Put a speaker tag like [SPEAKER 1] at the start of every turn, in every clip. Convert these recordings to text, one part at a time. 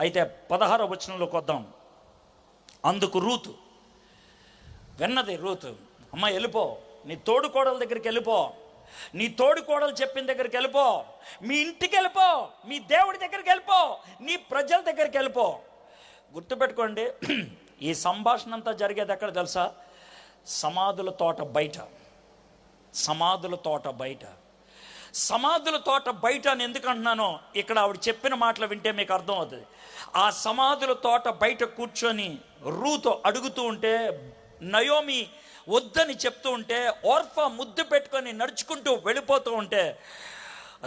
[SPEAKER 1] అయితే 16వ వచనంలోకి వద్దాం. అందుకు రూతు విన్నది. రూతు, అమ్మ వెళ్ళిపో, నీ తోడుకోడల దగ్గరికి వెళ్ళిపో, నీ తోడుకోడలు చెప్పిన దగ్గరికి వెళ్ళిపో, మీ ఇంటికి వెళ్ళిపో, మీ దేవుడి దగ్గరికి వెళ్ళిపో, నీ ప్రజల దగ్గరికి వెళ్ళిపో. గుర్తుపెట్టుకోండి, ఈ సంభాషణ అంతా జరిగేది ఎక్కడ తెలుసా? సమాధుల తోట బయట. సమాధుల తోట బయట. సమాధుల తోట బయట అని ఎందుకు అంటున్నానో ఇక్కడ ఆవిడ చెప్పిన మాటలు వింటే మీకు అర్థం అవుతుంది. ఆ సమాధుల తోట బయట కూర్చొని రూతు అడుగుతూ ఉంటే, నయోమి వద్దని చెప్తూ ఉంటే, ఓర్ఫా ముద్దు పెట్టుకొని నడుచుకుంటూ వెళ్ళిపోతూ ఉంటే,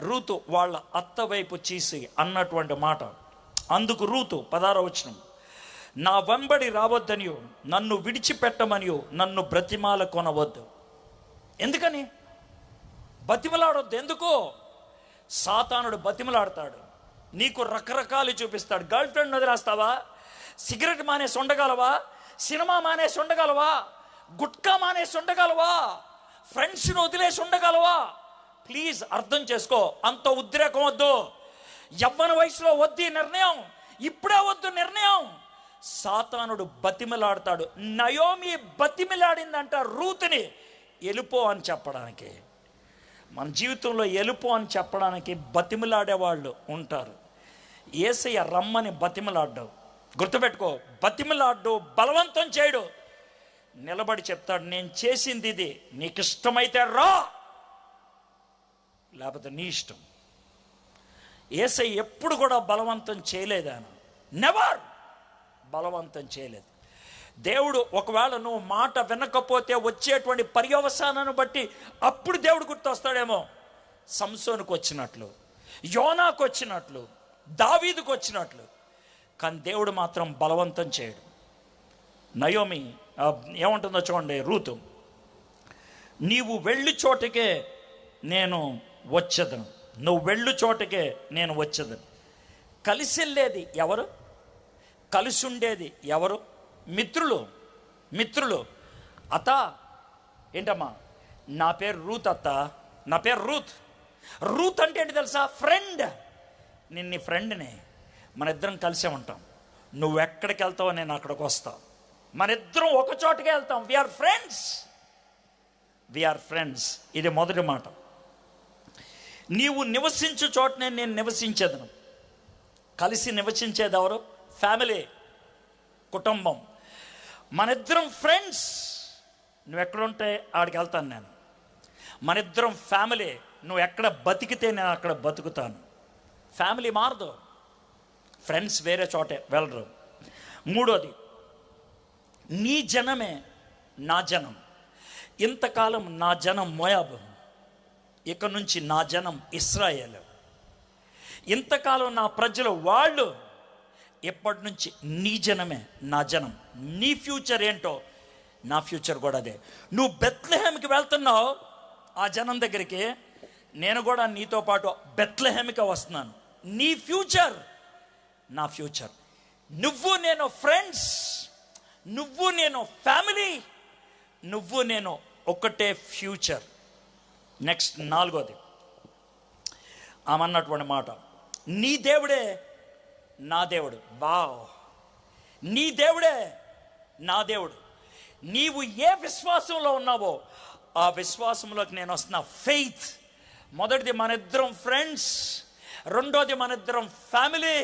[SPEAKER 1] రూతు వాళ్ళ అత్త వైపు చీసి అన్నటువంటి మాట. అందుకు రూతు 16వ వచనం, నా వెంబడి రావద్దనియో, నన్ను విడిచిపెట్టమనియో నన్ను బ్రతిమాల కొనవద్దు. ఎందుకని? బతిమలాడొద్దు. ఎందుకు? సాతానుడు బతిమలాడతాడు, నీకు రకరకాలు చూపిస్తాడు. Girl friend వదిలేస్తావా? సిగరెట్ మానేసి ఉండగలవా? సినిమా మానేసి ఉండగలవా? గుట్కా మానేసి ఉండగలవా? ఫ్రెండ్స్ని వదిలేసి ఉండగలవా? ప్లీజ్ అర్థం చేసుకో, అంత ఉద్రేకం వద్దు. యవ్వన వయసులో వద్దు నిర్ణయం, ఇప్పుడే వద్దు నిర్ణయం. సాతానుడు బతిమలాడతాడు. నయోమి బతిమలాడిందంట రూతుని ఎలుపో అని చెప్పడానికి. మన జీవితంలో ఎలుపో అని చెప్పడానికి బతిమలాడేవాళ్ళు ఉంటారు. యేసయ్య రమ్మని బతిమలాడ్డావు. గుర్తుపెట్టుకో, బతిమలాడ్డు, బలవంతం చేయడు. నిలబడి చెప్తాడు, నేను చేసింది ఇది, నీకు ఇష్టమైతే రా, లేకపోతే నీ ఇష్టం. యేసయ్య ఎప్పుడు కూడా బలవంతం చేయలేదు. ఆయన నెవర్ బలవంతం చేయలేదు. దేవుడు ఒకవేళ నువ్వు మాట వినకపోతే వచ్చేటువంటి పర్యవసానాన్ని బట్టి అప్పుడు దేవుడు గుర్తొస్తాడేమో. సంసోనుకు వచ్చినట్లు, యోనాకు వచ్చినట్లు, దావీదుకు వచ్చినట్లు. కానీ దేవుడు మాత్రం బలవంతం చేయడు. నయోమి ఏమంటుందో చూడండి. రూతు, నీవు వెళ్ళి చోటకే నేను వచ్చేదను, నువ్వు వెళ్ళు చోటకే నేను వచ్చేదను. కలిసి వెళ్ళేది ఎవరు? కలిసి ఉండేది ఎవరు? మిత్రులు. మిత్రులు. అత్త, ఏంటమ్మా? నా పేరు రూత్ అత్త, నా పేరు రూత్. రూత్ అంటే ఏంటి తెలుసా? ఫ్రెండ్. నేను నీ ఫ్రెండ్ని, మన ఇద్దరం కలిసే ఉంటాం. నువ్వు ఎక్కడికి వెళ్తావో నేను అక్కడికి వస్తావు, మన ఇద్దరం ఒక చోటకే వెళ్తాం. We are friends, we are friends. ఇది మొదటి మాట. నీవు నివసించు చోటనే నేను నివసించేదను. కలిసి నివసించేది ఎవరు? ఫ్యామిలీ, కుటుంబం. మన ఇద్దరం ఫ్రెండ్స్. నువ్వు ఎక్కడుంటే ఆడికి వెళ్తాను నేను. మన ఇద్దరం ఫ్యామిలీ. నువ్వు ఎక్కడ బతికితే నేను అక్కడ బతుకుతాను. ఫ్యామిలీ మారదు, ఫ్రెండ్స్ వేరే చోటే వెళ్ళరు. మూడోది, నీ జనమే నా జనం. ఇంతకాలం నా జనం మోయాబు, ఇక నుంచి నా జనం ఇశ్రాయేలు. ఇంతకాలం నా ప్రజలు వాళ్ళు, ఎప్పటి నుంచి నీ జనమే నా జనం. నీ ఫ్యూచర్ ఏంటో నా ఫ్యూచర్ కూడా అదే. నువ్వు బెత్లెహేమ్కి వెళ్తున్నావు ఆ జనం దగ్గరికి, నేను కూడా నీతో పాటు బెత్లెహేమ్కి వస్తున్నాను. నీ ఫ్యూచర్ నా ఫ్యూచర్. నువ్వు నేను ఫ్రెండ్స్, నువ్వు నేను ఫ్యామిలీ, నువ్వు నేను ఒకటే ఫ్యూచర్. నెక్స్ట్ నాలుగోది, ఆమె అన్నటువంటి మాట, నీ దేవుడే నా దేవుడు. వావ్, నీ దేవుడే నా దేవుడు. నీవు ఏ విశ్వాసంలో ఉన్నావో ఆ విశ్వాసంలోకి నేను వస్తున్నా. ఫెయిత్. మొదటిది మన ఇద్దరం ఫ్రెండ్స్, రెండోది మన ఇద్దరం ఫ్యామిలీ,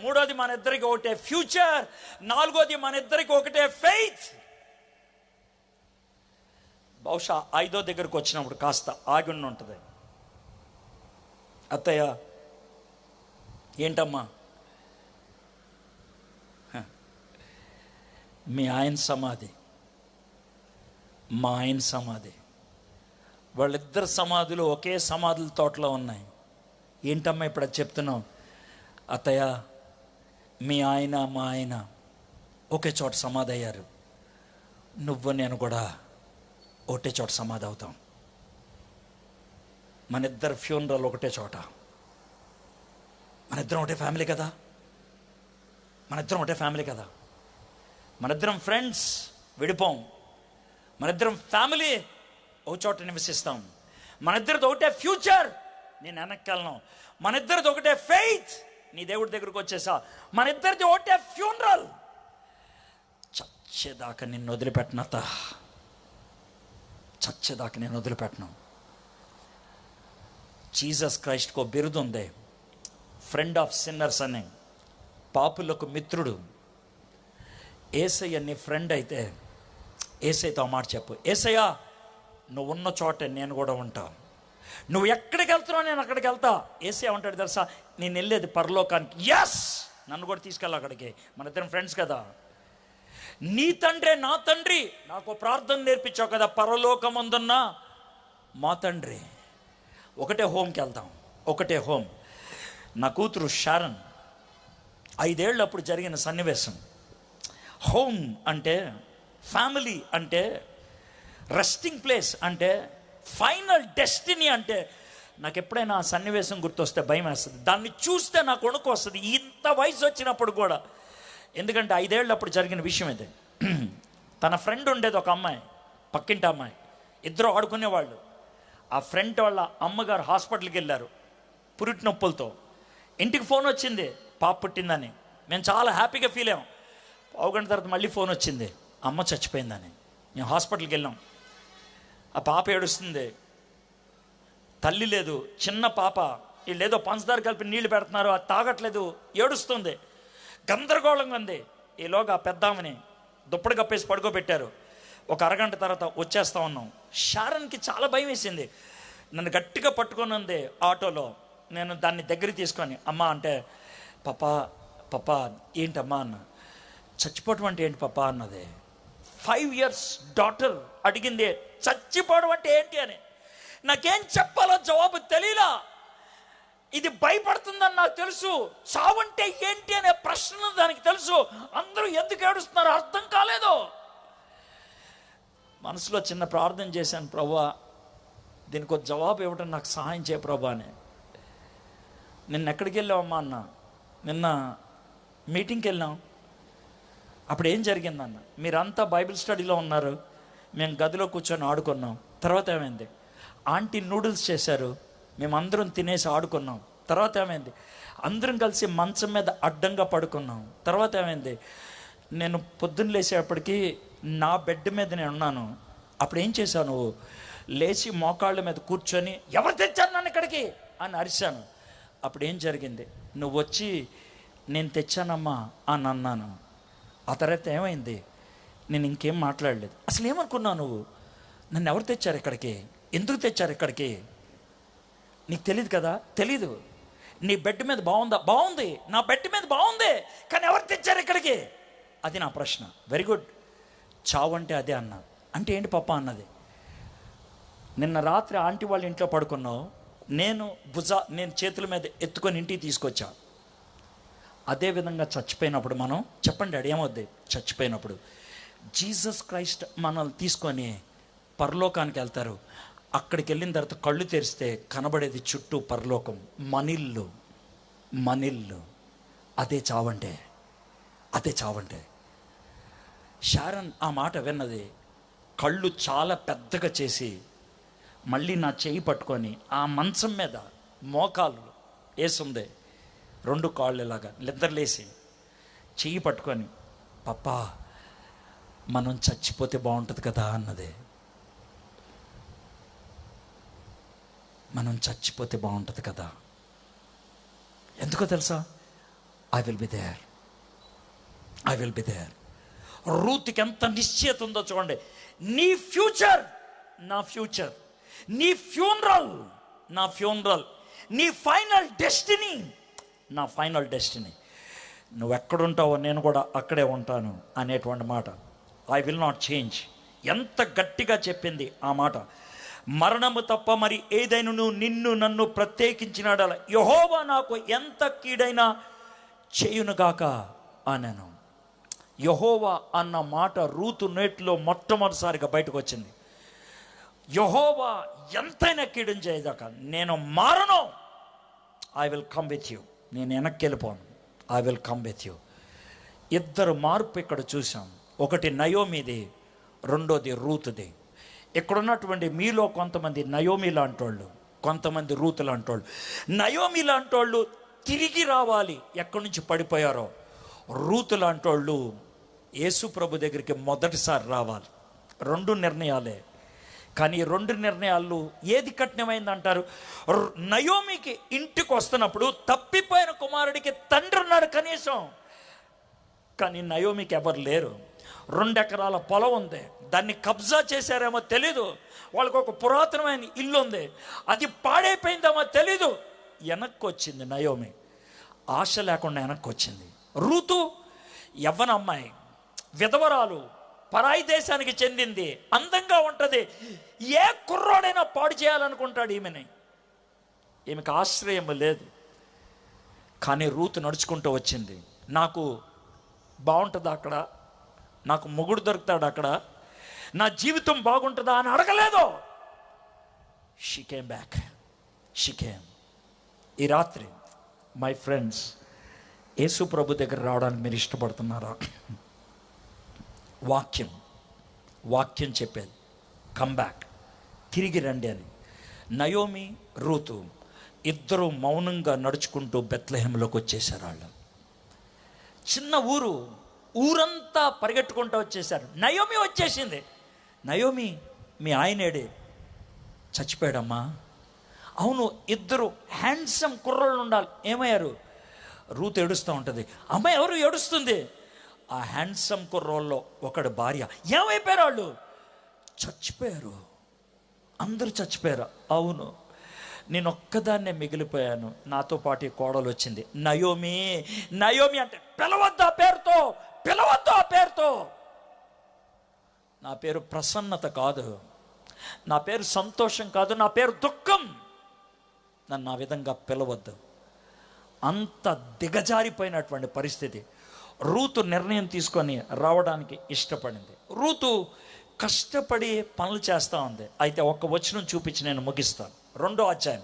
[SPEAKER 1] మూడోది మన ఇద్దరికి ఒకటే ఫ్యూచర్, నాలుగోది మన ఇద్దరికి ఒకటే ఫెయిత్. బహుశా ఐదో దగ్గరకు వచ్చినప్పుడు కాస్త ఆగి ఉంటుంది. అత్తయ్య, ఏంటమ్మా? మీ ఆయన సమాధి, మా ఆయన సమాధి, వాళ్ళిద్దరు సమాధులు ఒకే సమాధుల తోటలో ఉన్నాయి. ఏంటమ్మా ఇప్పుడు అది చెప్తున్నావు? అత్తయ్య, మీ ఆయన మా ఆయన ఒకే చోట సమాధి అయ్యారు. నువ్వు నేను కూడా ఒకటే చోట సమాధి అవుతాం. మన ఇద్దరు ఫ్యూనరల్ ఒకటే చోట. మన ఇద్దరం ఒకటే ఫ్యామిలీ కదా, మన ఇద్దరం ఒకటే ఫ్యామిలీ కదా. మన ఇద్దరం ఫ్రెండ్స్, విడిపోం. మన ఇద్దరం ఫ్యామిలీ, ఒక చోట నివసిస్తాం. మన ఇద్దరిది ఒకటే ఫ్యూచర్, నేను వెనక్కి వెళ్ళను. మన ఇద్దరిది ఒకటే ఫెయిత్, నీ దేవుడి దగ్గరకు వచ్చేసా, మన ఇద్దరిది ఒకటే ఫ్యూనరల్. చచ్చేదాకా నిన్ను వదిలిపెట్టనత, చచ్చేదాకా నేను వదిలిపెట్టను. జీసస్ క్రైస్ట్కో బిరుదు ఉంది, ఫ్రెండ్ ఆఫ్ సిన్నర్స్ అని, పాపులకు మిత్రుడు. యేసయ్య నీ ఫ్రెండ్ అయితే యేసయ్యతో ఆ మాట చెప్పు, యేసయ్య నువ్వు ఉన్న చోటే నేను కూడా ఉంటా, నువ్వు ఎక్కడికి వెళ్తున్నావు నేను అక్కడికి వెళ్తా. యేసయ్య ఉంటాడు తెలుసా, నేను వెళ్ళేది పరలోకానికి, ఎస్ నన్ను కూడా తీసుకెళ్ళి అక్కడికి, మన ఇద్దరం ఫ్రెండ్స్ కదా. నీ తండ్రే నా తండ్రి, నాకు ప్రార్థన నేర్పించావు కదా, పరలోకమందున్న మా తండ్రి. ఒకటే హోమ్కి వెళ్తాం, ఒకటే హోమ్. నా కూతురు షారన్ 5 ఏళ్ళు అప్పుడు జరిగిన సన్నివేశం. హోమ్ అంటే, ఫ్యామిలీ అంటే, రెస్టింగ్ ప్లేస్ అంటే, ఫైనల్ డెస్టినీ అంటే, నాకు ఎప్పుడైనా ఆ సన్నివేశం గుర్తొస్తే భయం వేస్తుంది. దాన్ని చూస్తే నాకు వణుకు వస్తుంది, ఇంత వయసు వచ్చినప్పుడు కూడా. ఎందుకంటే 5 ఏళ్ళు అప్పుడు జరిగిన విషయం ఇది. తన ఫ్రెండ్ ఉండేది ఒక అమ్మాయి, పక్కింటి అమ్మాయి, ఇద్దరు ఆడుకునేవాళ్ళు. ఆ ఫ్రెండ్ వాళ్ళ అమ్మగారు హాస్పిటల్కి వెళ్ళారు పురిటి నొప్పులతో. ఇంటికి ఫోన్ వచ్చింది పాప పుట్టిందని. మేము చాలా హ్యాపీగా ఫీల్ అయ్యాం. 1 గంట తర్వాత మళ్ళీ ఫోన్ వచ్చింది, అమ్మ చచ్చిపోయిందని. మేము హాస్పిటల్కి వెళ్ళాం. ఆ పాప ఏడుస్తుంది, తల్లి లేదు, చిన్న పాప. వీళ్ళు ఏదో పంచదార కలిపి నీళ్లు పెడుతున్నారు, అది తాగట్లేదు, ఏడుస్తుంది, గందరగోళంగా ఉంది. ఈలోగా పెద్దామని దుప్పటి కప్పేసి పడుకోబెట్టారు. ఒక అరగంట తర్వాత వచ్చేస్తా ఉన్నాం. షారన్కి చాలా భయం వేసింది, నన్ను గట్టిగా పట్టుకొని ఉంది ఆటోలో. నేను దాన్ని దగ్గరికి తీసుకొని అమ్మ అంటే, పప్పా ఏంటమ్మా అన్న. చచ్చిపోవటం అంటే ఏంటి పప్పా అన్నది. 5 years డాటర్ అడిగింది చచ్చిపోవడం అంటే ఏంటి అని. నాకేం చెప్పాలో జవాబు తెలియలా. ఇది భయపడుతుందని నాకు తెలుసు, చావంటే ఏంటి అనే ప్రశ్న దానికి తెలుసు. అందరూ ఎందుకు ఏడుస్తున్నారు అర్థం కాలేదు. మనసులో చిన్న ప్రార్థన చేశాను, ప్రభువా దీనికి ఒక జవాబు ఇవ్వడం నాకు సహాయం చేయ ప్రభా అని. నిన్న ఎక్కడికి వెళ్ళావమ్మా అన్న. నిన్న మీటింగ్కి వెళ్ళాం. అప్పుడు ఏం జరిగిందన్న, మీరంతా బైబిల్ స్టడీలో ఉన్నారు, మేము గదిలో కూర్చొని ఆడుకున్నాం. తర్వాత ఏమైంది, ఆంటీ నూడిల్స్ చేశారు, మేమందరం తినేసి ఆడుకున్నాం. తర్వాత ఏమైంది, అందరం కలిసి మంచం మీద అడ్డంగా పడుకున్నాం. తర్వాత ఏమైంది, నేను పొద్దున్న లేచేపటికి నా బెడ్ మీద నేను ఉన్నాను. అప్పుడు ఏం చేశాను, నువ్వు లేచి మోకాళ్ళ మీద కూర్చొని ఎవరు తెచ్చారు నన్ను ఇక్కడికి అని అరిశాను. అప్పుడు ఏం జరిగింది, నువ్వు వచ్చి నేను తెచ్చానమ్మా అని అన్నాను. ఆ తర్వాత ఏమైంది, నేను ఇంకేం మాట్లాడలేదు. అసలు ఏమనుకున్నావు నువ్వు, నన్ను ఎవరు తెచ్చారు ఇక్కడికి, ఎందుకు తెచ్చారు ఇక్కడికి, నీకు తెలియదు కదా. తెలీదు. నీ బెడ్ మీద బాగుందా, బాగుంది, నా బెడ్ మీద బాగుంది, కానీ ఎవరు తెచ్చారు ఇక్కడికి, అది నా ప్రశ్న. వెరీ గుడ్, చావు అంటే అదే అన్నా. అంటే ఏంటి పప్ప అన్నది. నిన్న రాత్రి ఆంటీ వాళ్ళ ఇంట్లో పడుకున్నావు, నేను చేతుల మీద ఎత్తుకొని ఇంటికి తీసుకొచ్చా. అదేవిధంగా చచ్చిపోయినప్పుడు మనం చెప్పండి అడి ఏమవుద్ది, చచ్చిపోయినప్పుడు జీసస్ క్రైస్ట్ మనల్ని తీసుకొని పరలోకానికి వెళ్తారు. అక్కడికి వెళ్ళిన తర్వాత కళ్ళు తెరిస్తే కనబడేది చుట్టూ పరలోకం, మనిల్లు. అదే చావంటే, అదే చావంటే. షారన్ ఆ మాట విన్నది, కళ్ళు చాలా పెద్దగా చేసి మళ్ళీ నా చెయ్యి పట్టుకొని ఆ మంచం మీద మోకాలు వేసుంది, 2 కాళ్ళు ఇలాగా నిద్రలేసి చెయ్యి పట్టుకొని, పప్పా మనం చచ్చిపోతే బాగుంటుంది కదా అన్నది. మనం చచ్చిపోతే బాగుంటుంది కదా. ఎందుకో తెలుసా, ఐ విల్ బి దేర్. రూత్కి ఎంత నిశ్చయత ఉందో చూడండి. నీ ఫ్యూచర్ నా ఫ్యూచర్, నీ ఫ్యూనరల్ నా ఫ్యూనరల్, నీ ఫైనల్ డెస్టినీ నా ఫైనల్ డెస్టినీ. నువ్వు ఎక్కడుంటావో నేను కూడా అక్కడే ఉంటాను అనేటువంటి మాట. I will not change. ఎంత గట్టిగా చెప్పింది ఆ మాట. మరణము తప్ప మరి ఏదైనా నిన్ను నన్ను ప్రత్యేకించినాడ యెహోవా నాకు ఎంత కీడైనా చేయునుగాక అన్నాను. యెహోవా అన్న మాట రూతు నేటిలో మొట్టమొదటిసారిగా బయటకు వచ్చింది. యెహోవా ఎంతైనా కీడుని చేయదాకా నేను మారను. I will come with you. నేను వెనక్కి వెళ్ళిపోను. I will come with you. 2 మార్పు ఇక్కడ చూసాం. ఒకటి నయోమిది, రెండోది రూతుది. ఇక్కడ ఉన్నటువంటి మీలో కొంతమంది నయోమి లాంటి వాళ్ళు, కొంతమంది రూతు లాంటి వాళ్ళు. నయోమి లాంటి వాళ్ళు తిరిగి రావాలి ఎక్కడి నుంచి పడిపోయారో. రూతు లాంటి వాళ్ళు యేసు ప్రభు దగ్గరికి మొదటిసారి రావాలి. 2 నిర్ణయాలే, కానీ 2 నిర్ణయాలు ఏది కఠినమైంది అంటారు? నయోమికి ఇంటికి వస్తున్నప్పుడు తప్పిపోయిన కుమారుడికి తండ్రి ఉన్నాడు కనీసం, కానీ నయోమికి ఎవరు లేరు. 2 ఎకరాల పొలం ఉంది, దాన్ని కబ్జా చేశారేమో తెలీదు. వాళ్ళకు ఒక పురాతనమైన ఇల్లు ఉంది, అది పాడైపోయిందేమో తెలీదు. వెనక్కి వచ్చింది నయోమి, ఆశ లేకుండా వెనక్కి వచ్చింది. రూతు యవ్వన అమ్మాయి, విధవరాలు, పరాయి దేశానికి చెందింది, అందంగా ఉంటుంది. ఏ కుర్రోడైనా పాడు చేయాలనుకుంటాడు ఈమెని. ఈమెకు ఆశ్రయం లేదు. కానీ రూతు నడుచుకుంటూ వచ్చింది. నాకు బాగుంటుందా అక్కడ, నాకు మొగుడు దొరుకుతాడు అక్కడ, నా జీవితం బాగుంటుందా అని అడగలేదు. She came back, she came. ఈ రాత్రి మై ఫ్రెండ్స్, యేసు ప్రభు దగ్గర రావడానికి మీరు ఇష్టపడుతున్నారా? వాక్యం చెప్పేది కమ్ బ్యాక్, తిరిగి రండి అని. నయోమి, రూతు ఇద్దరు మౌనంగా నడుచుకుంటూ బెత్లెహేంలోకి వచ్చేసారు. వాళ్ళు చిన్న ఊరంతా పరిగెట్టుకుంటూ వచ్చేసారు. నయోమి వచ్చేసింది. నయోమి, మీ ఆయనేడే? చచ్చిపోయాడమ్మా. అవును, ఇద్దరు హ్యాండ్సమ్ కుర్రోళ్ళు ఉండాలి, ఏమయ్యారు? రూతు ఏడుస్తూ ఉంటుంది. అమ్మాయి ఎవరు ఏడుస్తుంది? ఆ హ్యాండ్సమ్ కుర్రోళ్ళలో ఒకడు భార్య. ఏమైపోయారు వాళ్ళు? చచ్చిపోయారు, అందరూ చచ్చిపోయారు. అవును, నేను ఒక్కదాన్నే మిగిలిపోయాను, నాతో పాటు కోడలు వచ్చింది. నయోమి, నయోమి అంటే పిలవద్దు ఆ పేరుతో, పిలవద్దు ఆ పేరుతో. నా పేరు ప్రసన్నత కాదు, నా పేరు సంతోషం కాదు, నా పేరు దుఃఖం. నన్ను ఆ విధంగా పిలవద్దు. అంత దిగజారిపోయినటువంటి పరిస్థితి. రూతు నిర్ణయం తీసుకొని రావడానికి ఇష్టపడింది. రూతు కష్టపడి పనులు చేస్తూ ఉంది. అయితే ఒక్క వచనం చూపించి నేను ముగిస్తాను. 2వ అధ్యాయం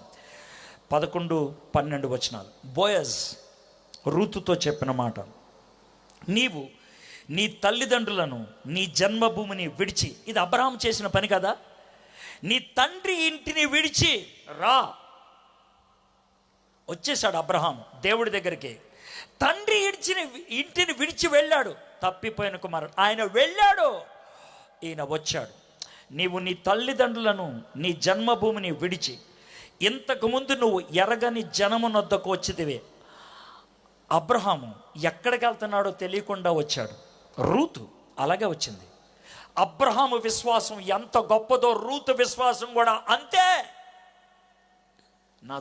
[SPEAKER 1] 11-12 వచనాలు. బోయజ్ రూతుతో చెప్పిన మాట, నీవు నీ తల్లిదండ్రులను, నీ జన్మభూమిని విడిచి, ఇది అబ్రహాము చేసిన పని కదా, నీ తండ్రి ఇంటిని విడిచి రా. వచ్చేసాడు అబ్రహాము దేవుడి దగ్గరికి. తండ్రి ఇంటిని విడిచి వెళ్ళాడు, తప్పిపోయిన కుమారుడు. ఆయన వెళ్ళాడు, ఈయన వచ్చాడు. నీవు నీ తల్లిదండ్రులను, నీ జన్మభూమిని విడిచి, ఇంతకుముందు నువ్వు ఎరగని జనమునొద్దకు వచ్చితివే. అబ్రహాము ఎక్కడికి వెళ్తున్నాడో తెలియకుండా వచ్చాడు. రూతు అలాగే వచ్చింది. అబ్రహాము విశ్వాసం ఎంత గొప్పదో రూతు విశ్వాసం కూడా అంతే. నా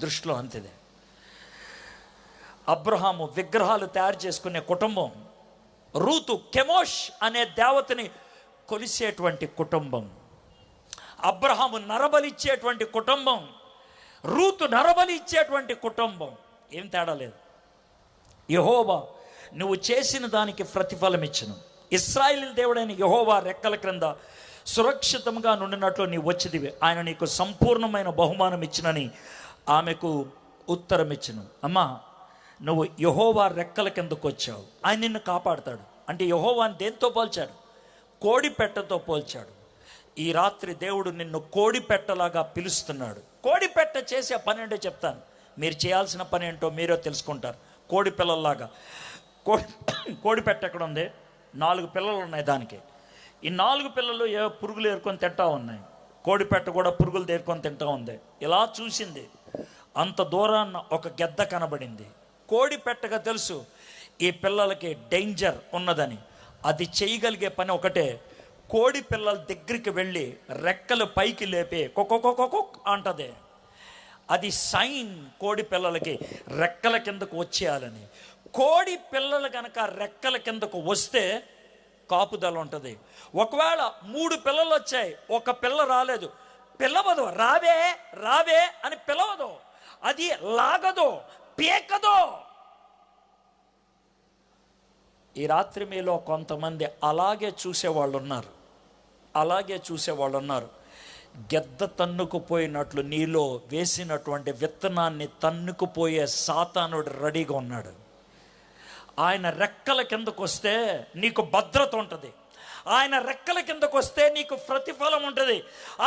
[SPEAKER 1] దృష్టిలో అంతేదే. అబ్రహాము విగ్రహాలు తయారు చేసుకునే కుటుంబం, రూతు కెమోష్ అనే దేవతని కొలిసేటువంటి కుటుంబం. అబ్రహాము నరబలిచ్చేటువంటి కుటుంబం, రూతు నరబలి ఇచ్చేటువంటి కుటుంబం. ఏం తేడా లేదు. యెహోవా నువ్వు చేసిన దానికి ప్రతిఫలం ఇచ్చును. ఇశ్రాయేలు దేవుడైన యెహోవా రెక్కల క్రింద సురక్షితంగా నుండినట్లు నీవు వచ్చిదివి. ఆయన నీకు సంపూర్ణమైన బహుమానం ఇచ్చినని ఆమెకు ఉత్తరం ఇచ్చును. అమ్మా, నువ్వు యెహోవా రెక్కల కిందకు వచ్చావు, ఆయన నిన్ను కాపాడుతాడు. అంటే యెహోవాని దేంతో పోల్చాడు? కోడిపెట్టతో పోల్చాడు. ఈ రాత్రి దేవుడు నిన్ను కోడిపెట్టలాగా పిలుస్తున్నాడు. కోడిపెట్ట చేసే పని ఏంటో చెప్తాను, మీరు చేయాల్సిన పని ఏంటో మీరే తెలుసుకుంటారు. కోడి పిల్లల్లాగా. కోడిపెట్ట ఎక్కడ ఉంది? 4 పిల్లలు ఉన్నాయి దానికి. ఈ 4 పిల్లలు ఏ పురుగులు ఏరుకొని తింటా ఉన్నాయి. కోడిపెట్ట కూడా పురుగులు ఏరుకొని తింటా ఉంది. ఇలా చూసింది, అంత దూరాన్న ఒక గెద్ద కనబడింది. కోడిపెట్టగా తెలుసు ఈ పిల్లలకి డేంజర్ ఉన్నదని. అది చేయగలిగే పని ఒకటే, కోడి పిల్లల దగ్గరికి వెళ్ళి రెక్కలు పైకి లేపే కొకొకొకొకొక్ అంటది. అది సైన్ కోడి పిల్లలకి రెక్కల కిందకు వచ్చేయాలని. కోడి పిల్లలు కనుక రెక్కల కిందకు వస్తే కాపుదల ఉంటుంది. ఒకవేళ 3 పిల్లలు వచ్చాయి, ఒక పిల్ల రాలేదు, పిలవదు, రావే రావే అని పిలవదు, అది లాగదు, పీకదు. ఈ రాత్రి మీలో కొంతమంది అలాగే చూసేవాళ్ళు ఉన్నారు. గెద్ద తన్నుకుపోయినట్లు నీలో వేసినటువంటి విత్తనాన్ని తన్నుకుపోయే సాతానుడు రెడీగా ఉన్నాడు. ఆయన రెక్కల కిందకు వస్తే నీకు భద్రత ఉంటుంది. ఆయన రెక్కల కిందకు వస్తే నీకు ప్రతిఫలం ఉంటుంది.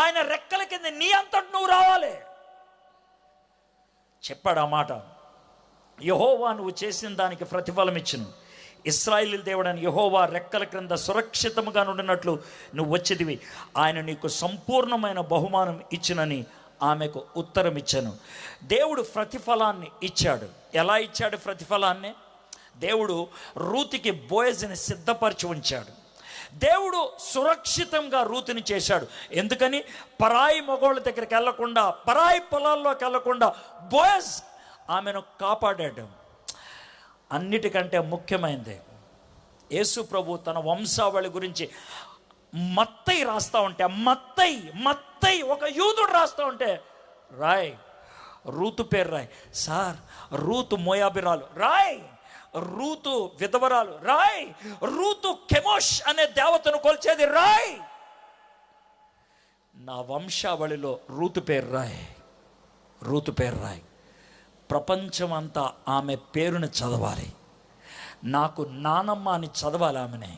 [SPEAKER 1] ఆయన రెక్కల కింద నీ అంతటి నువ్వు రావాలి. చెప్పాడు ఆ మాట. యెహోవా నువ్వు చేసిన దానికి ప్రతిఫలం ఇచ్చును. ఇశ్రాయేలు దేవుడని యెహోవా రెక్కల క్రింద సురక్షితముగా నుండినట్లు నువ్వు వచ్చేదివి. ఆయన నీకు సంపూర్ణమైన బహుమానం ఇచ్చునని ఆమెకు ఉత్తరం ఇచ్చాను. దేవుడు ప్రతిఫలాన్ని ఇచ్చాడు. ఎలా ఇచ్చాడు ప్రతిఫలాన్ని? దేవుడు రూతుకి బోయజుని సిద్ధపరిచి ఉంచాడు. దేవుడు సురక్షితంగా రూతుని చేశాడు. ఎందుకని? పరాయి మగోళ్ళ దగ్గరికి వెళ్లకుండా, పరాయి పొలాల్లోకి వెళ్లకుండా బోయజ్ ఆమెను కాపాడాడు. అన్నిటికంటే ముఖ్యమైనది, యేసు ప్రభు తన వంశావళి గురించి మత్తయి రాస్తా ఉంటే, మత్తయి ఒక యూదుడు రాస్తా ఉంటే, రాయ్ రూతు పేరు రాయ్. సార్ రూతు మోయాబిరాలు రాయ్, రూతు విధవరాలు రాయ్, రూతు కెమోష్ అనే దేవతను కొల్చేది రాయ్. నా వంశావళిలో రూతు పేరు రాయ్, రూతు పేరు రాయ్. ప్రపంచమంతా ఆమె పేరుని చదవాలి. నాకు నానమ్మ అని చదవాలి ఆమెనే.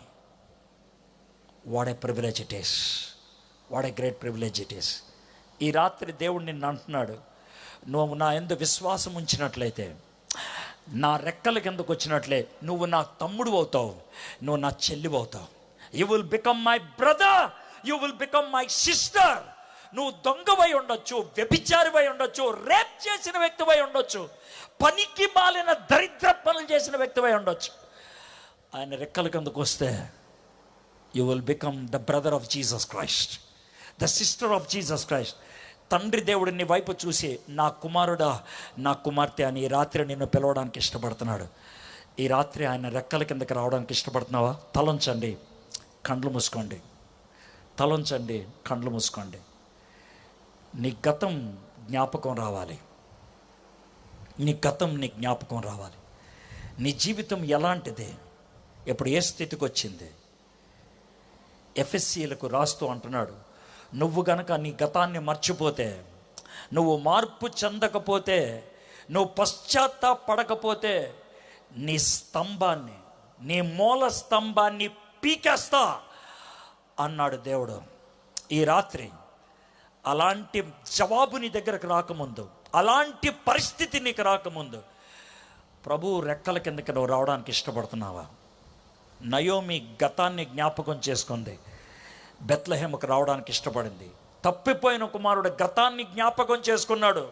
[SPEAKER 1] What a privilege it is, what a great privilege it is. ఈ రాత్రి దేవుడు నిన్ను అంటున్నాడు, నువ్వు నా యందు విశ్వాసం ఉంచినట్లయితే, నా రెక్కల కిందకు వచ్చినట్లే నువ్వు నా తమ్ముడు అవుతావు, నువ్వు నా చెల్లి అవుతావు. You will become my brother, you will become my sister. నువ్వు దొంగవై ఉండొచ్చు, వ్యభిచారివై ఉండొచ్చు, రేప్ చేసిన వ్యక్తివై ఉండొచ్చు, పనికి మాలిన దరిద్ర పనులు చేసిన వ్యక్తివై ఉండొచ్చు. ఆయన రెక్కల కిందకు వస్తే you will become the brother of Jesus Christ, the sister of Jesus Christ. తండ్రి దేవుడు నీ వైపు చూసి నా కుమారుడా, నా కుమార్తె అని ఈ రాత్రి నిన్ను పిలవడానికి ఇష్టపడుతున్నాడు. ఈ రాత్రి ఆయన రెక్కల కిందకి రావడానికి ఇష్టపడుతున్నావా? తలంచండి, కండ్లు మూసుకోండి. తలంచండి, కండ్లు మూసుకోండి. నీ గతం జ్ఞాపకం రావాలి. నీ గతం నీ జ్ఞాపకం రావాలి. నీ జీవితం ఎలాంటిది, ఇప్పుడు ఏ స్థితికి వచ్చింది? ఎఫెసీయులకు రాస్తూ అంటున్నాడు, నువ్వు గనక నీ గతాన్ని మర్చిపోతే, నువ్వు మార్పు చెందకపోతే, నువ్వు పశ్చాత్తాపడకపోతే, నీ స్తంభాన్ని, నీ మూల స్తంభాన్ని పీకేస్తా అన్నాడు దేవుడు. ఈ రాత్రి అలాంటి జవాబు నీ దగ్గరకు రాకముందు, అలాంటి పరిస్థితి నీకు రాకముందు, ప్రభు రెక్కల కిందకి నువ్వు రావడానికి ఇష్టపడుతున్నావా? నయోమి గతాన్ని జ్ఞాపకం చేసుకుంది, బెత్లెహేముకు రావడానికి ఇష్టపడింది. తప్పిపోయిన కుమారుడు గతాన్ని జ్ఞాపకం చేసుకున్నాడు,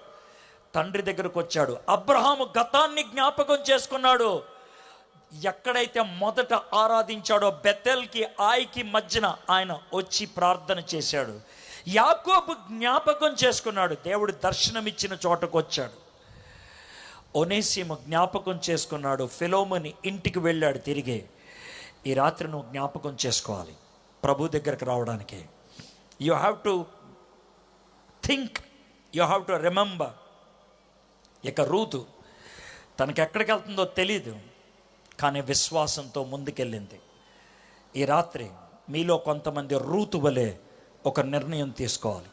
[SPEAKER 1] తండ్రి దగ్గరకు వచ్చాడు. అబ్రహాము గతాన్ని జ్ఞాపకం చేసుకున్నాడు. ఎక్కడైతే మొదట ఆరాధించాడో బెతెల్కి ఆయకి మధ్యన ఆయన వచ్చి ప్రార్థన చేశాడు. యాకోబు జ్ఞాపకం చేసుకున్నాడు, దేవుడు దర్శనమిచ్చిన చోటకు వచ్చాడు. ఒనేసిము జ్ఞాపకం చేసుకున్నాడు, ఫిలోమోని ఇంటికి వెళ్ళాడు తిరిగి. ఈ రాత్రి నువ్వు జ్ఞాపకం చేసుకోవాలి ప్రభు దగ్గరకు రావడానికి. You have to think, you have to remember. ఇక రూతు తనకి ఎక్కడికి వెళ్తుందో తెలీదు, కానీ విశ్వాసంతో ముందుకెళ్ళింది. ఈ రాత్రి మీలో కొంతమంది రూతు వలె ఒక నిర్ణయం తీసుకోవాలి.